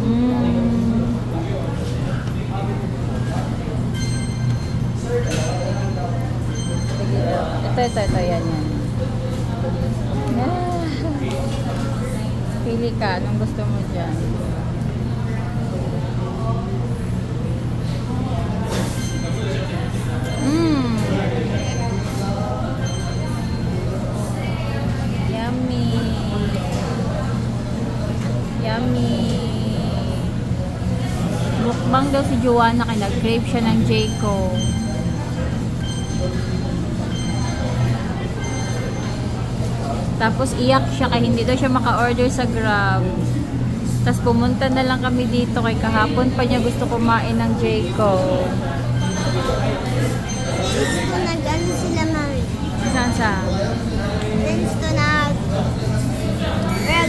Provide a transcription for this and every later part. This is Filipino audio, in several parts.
Mm. Ito, yan. Ah. Pili ka, anong gusto mo dyan? Yummy. Yummy. Mukbang daw si Joanna kaya nag-crave siya ng Jayco. Tapos iyak siya kaya hindi daw siya maka-order sa Grab. Tapos pumunta na lang kami dito kay kahapon pa niya gusto kumain ng Jayco. Friends ko nag-ano sila, mami. Saan sa? Friends ko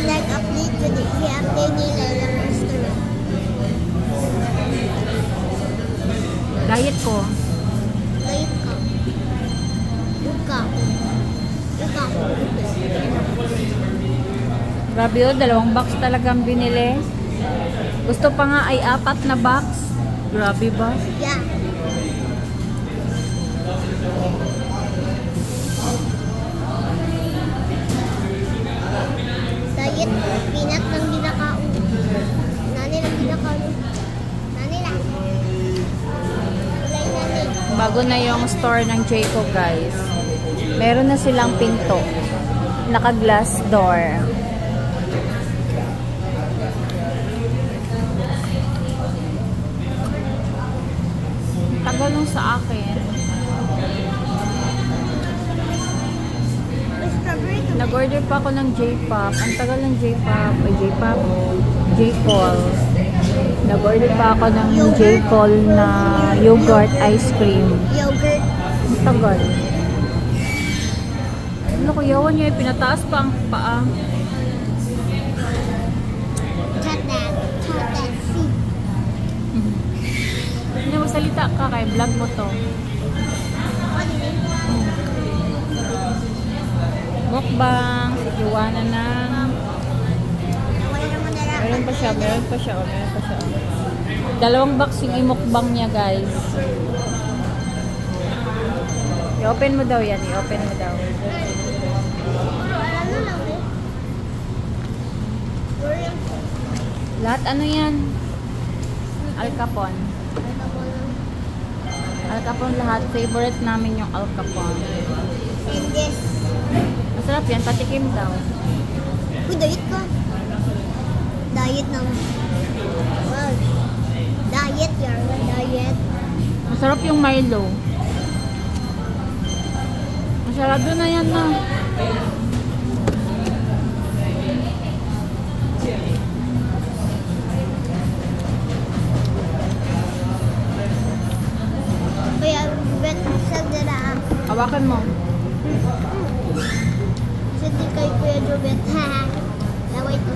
nag-update ko din. I-update nila ng restaurant. Diet ko. Diet ko. Buka. Grabe yun, 2 box talagang binili. Gusto pa nga ay 4 na box. Grabe ba? Yeah. Diet, peanut lang ginakaon. Nani lang ginakaon. Nani lang. Kulay nani. Bago na yung store ng Jayco, guys. Meron na silang pinto. Naka-glass door. Tagal lang sa akin. Nag-order pa ako ng J-pop. Ang tagal ng J-pop. Ay, J-pop. J-call. Nag-order pa ako ng J-call na yogurt ice cream. Yogurt. Ang tagal. Ano ko, yawan niya, pinataas pa ang paa. Cut that. See. Hindi, magsalita ka kay vlog mo to. Mukbang, si Joanna ng... Meron pa siya. 2 box yung imukbang niya, guys. I-open mo daw yan, i-open mo daw. Lahat ano yan? Al Capone. Al Capone lahat. Favorite namin yung Al Capone. And this. Masarap yan, patikim daw. Uy, diet ka. Diet naman. Wow. Diet, Yarwa. Diet. Masarap yung Milo. Masarado na yan na. Kaya, bet sa dara. Hawakan mo. Sa di kay Kuya Jobet. Laway ko.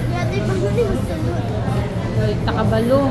Grabe, pag hindi gusto mo. Takabalo.